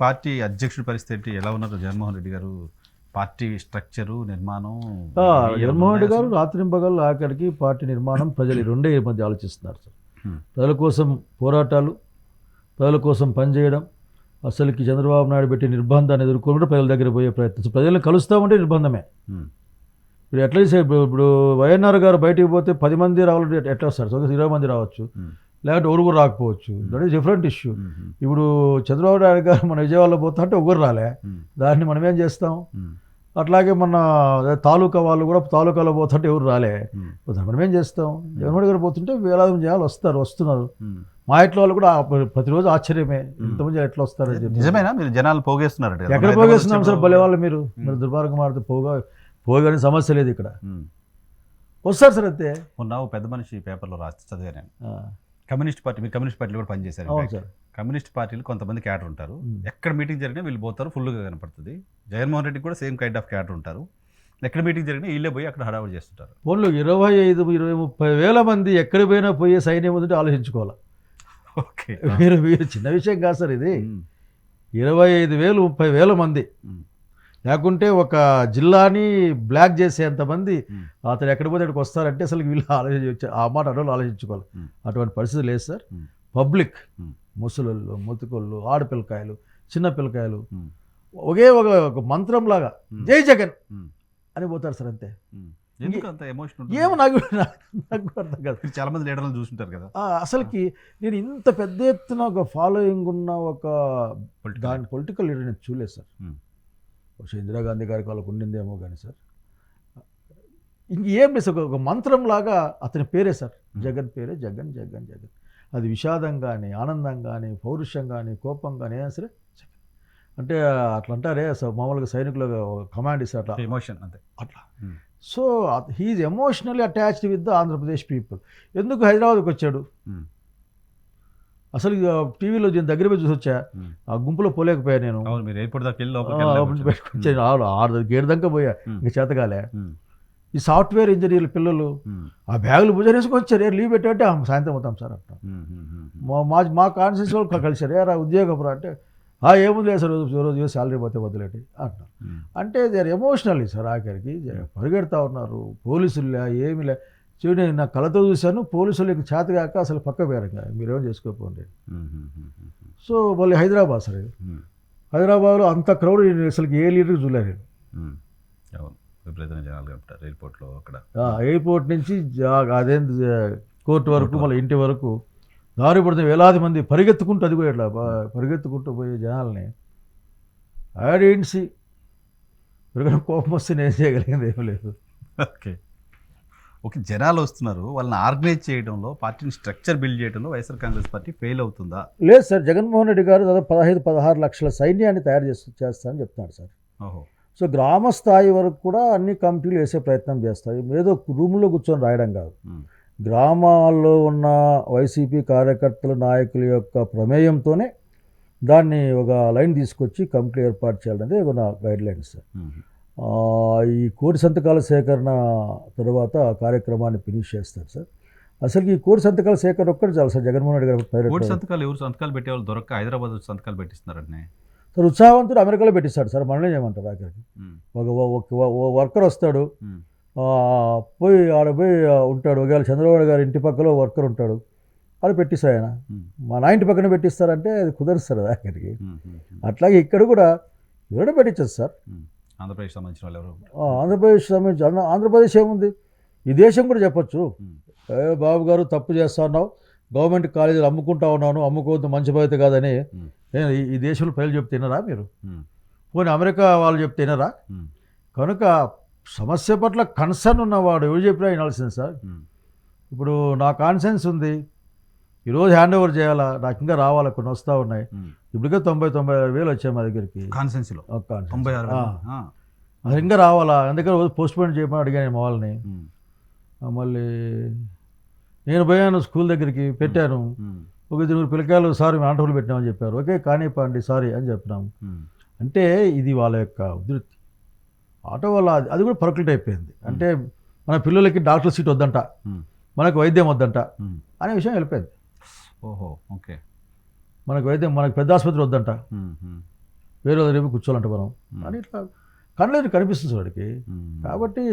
Party అధ్యక్షుడి పరిస్థితి ఏంటి? ఎలా ఉన్నారు జగన్మోహన్ రెడ్డి గారు? పార్టీ స్ట్రక్చరు, నిర్మాణం జగన్మోహన్ రెడ్డి గారు రాత్రింపగలు ఆఖరికి పార్టీ నిర్మాణం ప్రజలు ఈ రెండే మధ్య ఆలోచిస్తున్నారు సార్. ప్రజల కోసం పోరాటాలు, ప్రజల కోసం పనిచేయడం, అసలుకి చంద్రబాబు నాయుడు పెట్టి నిర్బంధాన్ని ఎదుర్కొంటూ ప్రజల దగ్గర పోయే ప్రయత్నం. ప్రజలను కలుస్తామంటే నిర్బంధమే. ఇప్పుడు ఎట్లా ఇప్పుడు వైఎన్ఆర్ గారు బయటికి పోతే 10 మంది రావాలంటే ఎట్లా వస్తారు? 20 మంది రావచ్చు, లేకపోతే ఒకరు రాకపోవచ్చు. That is different issue. ఇప్పుడు చంద్రబాబు నాయుడు గారు మన విజయవాడలో పోతా అంటే ఒకరు రాలే, దాన్ని మనం ఏం చేస్తాం? అట్లాగే మన తాలూకా వాళ్ళు కూడా తాలూకాలో పోతుంటే ఎవరు రాలే, మనం ఏం చేస్తాం? జగన్మోహన్ గారు పోతుంటే వేలాది మంది జనాలు వస్తున్నారు. మా ఇంట్లో వాళ్ళు కూడా ప్రతిరోజు ఆశ్చర్యమే, ఇంతమంది ఎట్లా వస్తారు? నిజమేనా? మీరు జనాలు పోగేస్తున్నారు? ఎక్కడ పోగేస్తున్నాం సార్? భలే వాళ్ళు మీరు దుర్మార్గం ఆడితే పోగానే సమస్య లేదు ఇక్కడ, వస్తారు సార్. అంతే. మొన్న పెద్ద మనిషి పేపర్లో రాసి చదివాను. కమ్యూనిస్ట్ పార్టీ, మీరు కమ్యూనిస్ట్ పార్టీలో కూడా పనిచేశారు. కమ్యూనిస్ట్ పార్టీలు కొంతమంది క్యాడర్ ఉంటారు, ఎక్కడ మీటింగ్ జరిగినా వీళ్ళు పోతారు, ఫుల్గా కనపడుతుంది. జగన్మోహన్ రెడ్డి కూడా సేమ్ కైండ్ ఆఫ్ క్యాడర్ ఉంటారు, ఎక్కడ మీటింగ్ జరిగినా వీళ్ళే పోయి అక్కడ హడావుడి చేస్తుంటారు. వాళ్ళు 25-30 వేల మంది ఎక్కడ పోయినా పోయే సైన్యం ఉందంటే ఆలోచించుకోవాలి. ఓకే, మీరు చిన్న విషయం కాదు సార్ ఇది. 25,000-30 వేల మంది లేకుంటే ఒక జిల్లాని బ్లాక్ చేసేంతమంది అతను ఎక్కడ పోతే అక్కడికి వస్తారంటే అసలు వీళ్ళు ఆలోచించ ఆ మాట అడవులు ఆలోచించుకోవాలి. అటువంటి పరిస్థితి లేదు సార్. పబ్లిక్, ముసలోళ్ళు, ముతుకోళ్ళు, ఆడపిల్లకాయలు, చిన్న పిల్లకాయలు ఒకే ఒక మంత్రం లాగా జై జగన్ అని పోతారు సార్. అంతే. ఏమో నాకు అర్థం కాదు. చాలా మంది లీడర్లు చూస్తుంటారు కదా. అసలుకి నేను ఇంత పెద్ద ఎత్తున ఒక ఫాలోయింగ్ ఉన్న ఒక పొలిటికల్ లీడర్ నేను చూడలేదు సార్. బహుశా ఇందిరాగాంధీ గారికి వాళ్ళకు ఉండిందేమో కానీ సార్, ఇంకేం లేదు సార్. ఒక మంత్రం లాగా అతని పేరే సార్, జగన్ పేరే, జగన్ జగన్ జగన్. అది విషాదం కానీ, ఆనందం కానీ, పౌరుషం కానీ, కోపం కానీ ఏదైనా సరే జగన్ అంటే అట్లా అంటారే సార్. మామూలుగా సైనికులు కమాండ్ ఇస్తారు అట్లా, ఎమోషన్ అంతే అట్లా. So he is emotionally attached with the Andhra Pradesh people. ఎందుకు హైదరాబాద్కి వచ్చాడు? అసలు టీవీలో నేను దగ్గర పోయి చూసి వచ్చా, ఆ గుంపులో పోలేకపోయా నేను. పెట్టుకొచ్చాను 6 గేట్ దాకా పోయా, ఇంకా చేతగాలే. ఈ సాఫ్ట్వేర్ ఇంజనీర్ల పిల్లలు ఆ బ్యాగులు భుజనేసుకొని వచ్చారు. లీవ్ పెట్టారంటే సాయంత్రం అవుతాం సార్ అంట. మా కాన్షియస్ వాళ్ళు కలిసారు, ఏరా ఉద్యోగపురా అంటే ఏముంది లేదు సార్, రోజు శాలరీ పోతే వదిలేటి అంటున్నారు. అంటే దే ఆర్ ఎమోషనల్లీ సార్. ఆఖరికి పరిగెడతా ఉన్నారు. పోలీసులు ఏమి లే. చూడండి, నా కళతో చూశాను, పోలీసులకి చేతగాక అసలు పక్క పేరంగా మీరేమో చేసుకోకపోండి. సో మళ్ళీ హైదరాబాద్ సార్, హైదరాబాద్లో అంత క్రౌడ్ అసలు ఏ లీడర్కి చూడలేదు నేను. ఎయిర్పోర్ట్ నుంచి అదే కోర్టు వరకు, మళ్ళీ ఇంటి వరకు దారి పడితే వేలాది మంది పరిగెత్తుకుంటూ, అది కూడా ఇట్లా పరిగెత్తుకుంటూ పోయే జనాల్ని ఆడియన్సి కోపం వస్తే నేను చేయగలిగింది ఏమీ లేదు. ఓకే ఓకే, జనాలు వస్తున్నారు, వాళ్ళని ఆర్గనైజ్ చేయడంలో, పార్టీని స్ట్రక్చర్ బిల్డ్ చేయడంలో వైఎస్ఆర్ కాంగ్రెస్ పార్టీ ఫెయిల్ అవుతుందా? లేదు సార్. జగన్మోహన్ రెడ్డి గారు దాదాపు 15-16 లక్షల సైన్యాన్ని తయారు చేస్తారని చెప్తున్నారు సార్. సో గ్రామ స్థాయి వరకు కూడా అన్ని కమిటీలు వేసే ప్రయత్నం చేస్తాయి. ఏదో రూమ్లో కూర్చొని రాయడం కాదు. గ్రామాల్లో ఉన్న వైసీపీ కార్యకర్తల నాయకుల యొక్క ప్రమేయంతోనే దాన్ని ఒక లైన్ తీసుకొచ్చి కమిటీ ఏర్పాటు చేయాలనేది ఒక గైడ్ లైన్స్ సార్. ఈ కోటి సంతకాల సేకరణ తర్వాత కార్యక్రమాన్ని ఫినిష్ చేస్తారు సార్. అసలు ఈ కోటి సంతకాల సేకరణ ఒక్కటి చాలు సార్. జగన్మోహన్ రెడ్డి గారు కోటి సంతకాలు ఎవరు సంతకాలు పెట్టేవాళ్ళు దొరక్క హైదరాబాద్ సంతకాలు పెట్టిస్తున్నారండి సార్. ఉత్సాహవంతుడు అమెరికాలో పెట్టిస్తాడు సార్, మనల్ని చేయమంటారు. ఆఖరికి ఒక వర్కర్ వస్తాడు, పోయి ఆడ పోయి ఉంటాడు. ఒకవేళ చంద్రబాబు గారి ఇంటి పక్కలో వర్కర్ ఉంటాడు, ఆడ పెట్టిస్తాడు ఆయన. మా ఇంటి పక్కన పెట్టిస్తారంటే అది కుదరుస్తారు ఆఖరికి. అట్లాగే ఇక్కడ కూడా ఎవరైనా పెట్టించదు సార్. ఆంధ్రప్రదేశ్ సంబంధించిన వాళ్ళు ఎవరు? ఆంధ్రప్రదేశ్ ఏముంది, ఈ దేశం కూడా చెప్పచ్చు. బాబు గారు తప్పు చేస్తా ఉన్నావు, గవర్నమెంట్ కాలేజీలు అమ్ముకుంటా ఉన్నాను, అమ్ముకోవద్దు, మంచి బాధ్యత కాదని నేను ఈ దేశంలో ప్రజలు చెప్తున్నారా? మీరు పోనీ అమెరికా వాళ్ళు చెప్తున్నారా? కనుక సమస్య పట్ల కన్సర్న్ ఉన్నవాడు ఎవరు చెప్పినా వినాల్సింది సార్. ఇప్పుడు నా కాన్సెన్స్ ఉంది, ఈరోజు హ్యాండ్ ఓవర్ చేయాలా, నాకు ఇంకా రావాలా, కొన్ని వస్తూ ఉన్నాయి. ఇప్పటికే 90-96 వేలు వచ్చాయి మా దగ్గరికి కాన్సెన్స్లో. అది ఇంకా రావాలా, అందుకని పోస్ట్పోన్ చేయమని అడిగాను మా వాళ్ళని. మళ్ళీ నేను పోయాను స్కూల్ దగ్గరికి, పెట్టాను. ఒక 2 పిల్లకాయలు సార్ మేము ఆటోలు పెట్టినామని చెప్పారు. ఓకే కానివ్వండి సారీ అని చెప్పినాము. అంటే ఇది వాళ్ళ యొక్క ఉధృతి. ఆటో వల్ల అది కూడా పర్కులేట్ అయిపోయింది. అంటే మన పిల్లలకి డాక్టర్ సీట్ వద్దంట, మనకు వైద్యం వద్దంట అనే విషయం వెళ్ళిపోయింది. ఓహో ఓకే, మనకు వైద్యం, మనకు పెద్ద ఆసుపత్రి వద్దంట. వేరే రేపు కూర్చోవాలంటే మనం అని ఇట్లా కళ్ళెదురు కనిపిస్తుంది సార్ వాడికి. కాబట్టి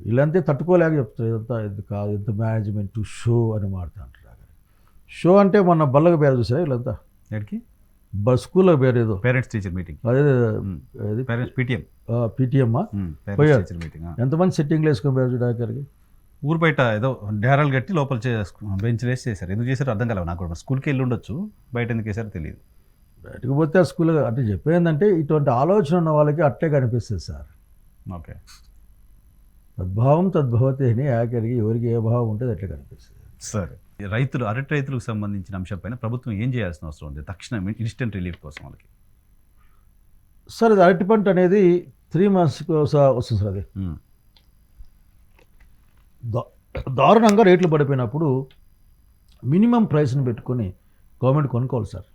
వీళ్ళంతే తట్టుకోలేక చెప్తారు ఇదంతా ఇది కాదు, ఇంత మేనేజ్మెంట్ షో అని మాడుతుంటారు. షో అంటే మొన్న బల్లగా పేరు చూసారా వీళ్ళంతా, ఎక్కడికి స్కూల్లో పేరు ఏదో పేరెంట్స్ టీచర్ మీటింగ్, అదే పేరెంట్స్ పీటీఎం పీటీఎమ్మా, టీచర్ మీటింగ్. ఎంతమంది సెట్టింగ్లు వేసుకొని పేరు డాక్టర్కి. ఊరు బయట ఏదో డేరాలు కట్టి లోపల బెంచ్ వేసి చేశారు. ఎందుకు చేశారు అర్థం కాలేదు నాకు కూడా. స్కూల్కి వెళ్ళి ఉండొచ్చు, బయట ఎందుకు వేసారో తెలియదు. బయటకు పోతే ఆ స్కూల్ అంటే చెప్పేందంటే ఇటువంటి ఆలోచన ఉన్న వాళ్ళకి అట్టే కనిపిస్తుంది సార్. ఓకే, తద్భావం తద్భవతే అని ఆఖరికి ఎవరికి ఏ భావం ఉంటుంది అట్లా కనిపిస్తుంది. సరే, అరటి రైతులకు సంబంధించిన అంశంపైన ప్రభుత్వం ఏం చేయాల్సిన అవసరం ఉంది తక్షణం ఇన్స్టెంట్ రిలీఫ్ కోసం వాళ్ళకి? సార్ ఇది అరటి పంట అనేది 3 monthsకి వస్తుంది సార్. అది దారుణంగా రేట్లు పడిపోయినప్పుడు మినిమం ప్రైస్ని పెట్టుకొని గవర్నమెంట్ కొనుక్కోవాలి సార్.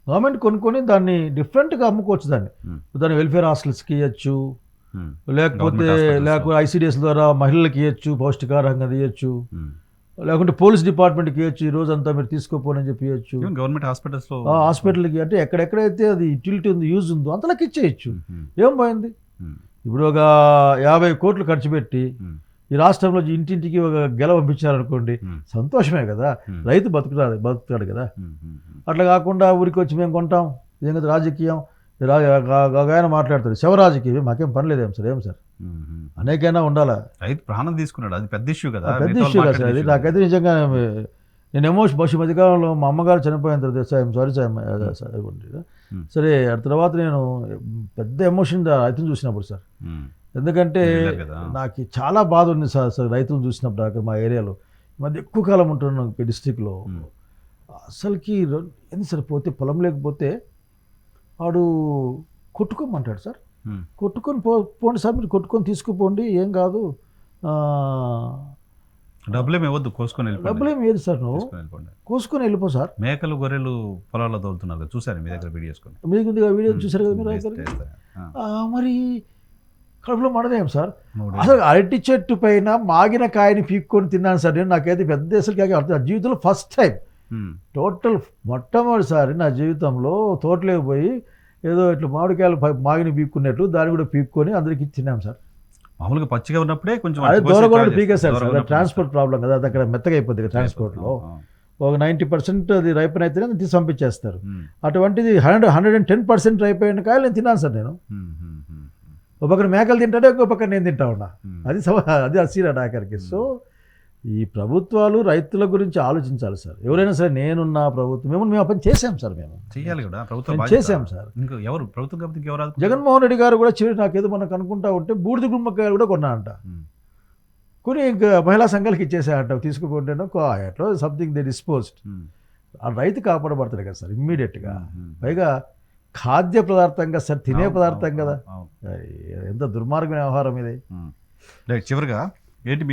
గవర్నమెంట్ కొనుక్కొని దాన్ని డిఫరెంట్గా అమ్ముకోవచ్చు. దాన్ని వెల్ఫేర్ హాస్టల్స్కి ఇవ్వచ్చు, లేకపోతే ఐసిడిఎస్ ద్వారా మహిళలకు ఇవ్వచ్చు, పౌష్టికాహారంగా ఇవ్వచ్చు, లేకుంటే పోలీస్ డిపార్ట్మెంట్కి ఇవ్వచ్చు. ఈ రోజు అంతా మీరు తీసుకోపోనని చెప్పి ఇవ్వచ్చు. గవర్నమెంట్ హాస్పిటల్స్లో హాస్పిటల్కి అంటే ఎక్కడెక్కడైతే అది యూటిలిటీ ఉంది, యూజ్ ఉందో అంతలోకి ఇచ్చేయచ్చు. ఏం పోయింది? ఇప్పుడు ఒక 50 కోట్లు ఖర్చు పెట్టి ఈ రాష్ట్రంలో ఇంటింటికి ఒక గెల పంపించారనుకోండి, సంతోషమే కదా, రైతు బతుకుతాడు కదా. అట్లా కాకుండా ఊరికి వచ్చి మేము కొంటాం, ఇదేం కదా రాజకీయం. ఆయన మాట్లాడతాడు శివరాజకీయం, మాకేం పని లేదేం సార్. ఏం సార్ అనేకైనా ఉండాలా? రైతు ప్రాణం తీసుకున్నాడు, అది పెద్ద ఇష్యూ కదా. పెద్ద ఇష్యూ కదా సార్ అది. నాకైతే నిజంగా నేను బహుశా మధ్యకాలంలో మా అమ్మగారు చనిపోయిన తర్వాత సారీ సరే ఆ తర్వాత నేను పెద్ద ఎమోషన్ రైతును చూసినప్పుడు సార్. ఎందుకంటే నాకు చాలా బాధ ఉంది సార్ రైతులను చూసినప్పుడు. అక్కడ మా ఏరియాలో మధ్య ఎక్కువ కాలం ఉంటున్నాను డిస్టిక్లో. అసలుకి ఏంది సార్, పోతే పొలం లేకపోతే వాడు కొట్టుకోమంటాడు సార్. కొట్టుకొని పోండి సార్, మీరు కొట్టుకొని తీసుకుపోండి, ఏం కాదు, డబ్బులేమి ఇవ్వద్దు, డబ్బులేమి ఏది సార్, నువ్వు కోసుకొని వెళ్ళిపో సార్. మేకలు గొర్రెలు పొలాల్లో తోలుతున్నారు, చూసారు మీ దగ్గర వీడియోస్? మీకు వీడియో చూసారు కదా మీరు. మరి కడుపులో మండదేం సార్. అసలు అరటి చెట్టు పైన మాగిన కాయని పీక్కొని తిన్నాను సార్ నేను. నాకైతే పెద్ద అసలు జీవితంలో ఫస్ట్ టైం టోటల్ మొట్టమొదటిసారి నా జీవితంలో తోటలోకి పోయి ఏదో ఇట్లా మామిడికాయలు మాగిని పీక్కున్నట్టు దాన్ని కూడా పీక్కొని అందరికి తిన్నాం సార్. మామూలుగా పచ్చిగా ఉన్నప్పుడే కొంచెం అదే దూరగొండ పీకేశారు సార్. ట్రాన్స్పోర్ట్ ప్రాబ్లం కదా, అది అక్కడ మెత్తగా అయిపోతుంది ట్రాన్స్పోర్ట్లో. ఒక 90% అది రైపన్ అయితేనే తీసి పంపించేస్తారు. అటువంటిది 110% రైపోయిన కాయలు నేను తిన్నాను సార్ నేను. ఒక పక్కన మేకలు తింటాడే, ఇంకో పక్కన నేను తింటా ఉన్నా. అది అసీరా నాకరికి. సో ఈ ప్రభుత్వాలు రైతుల గురించి ఆలోచించాలి సార్. ఎవరైనా సరే, నేనున్న ప్రభుత్వం మేము ఆ పని చేసాం సార్. మేము చేయాలి కూడా, ప్రభుత్వం చేసాం సార్. ఎవరు ప్రభుత్వం కాబట్టి ఎవరు? జగన్మోహన్ రెడ్డి గారు కూడా చివరి నాకేదో మనకు అనుకుంటా ఉంటే బూడిద గుమ్మకాయలు కూడా కొన్నా అంట. కొని ఇంకా మహిళా సంఘాలకి ఇచ్చేసాయంట, తీసుకుపోతేనో ఎట్లో సంథింగ్ దే డిస్పోజ్డ్. ఆ రైతు కాపాడబడతాడు కదా సార్ ఇమ్మీడియట్గా. పైగా ఖాద్య పదార్థంగా సార్, తినే పదార్థం కదా. ఎంత దుర్మార్గమైన వ్యవహారం ఇది. చివరిగా ఏంటి మీ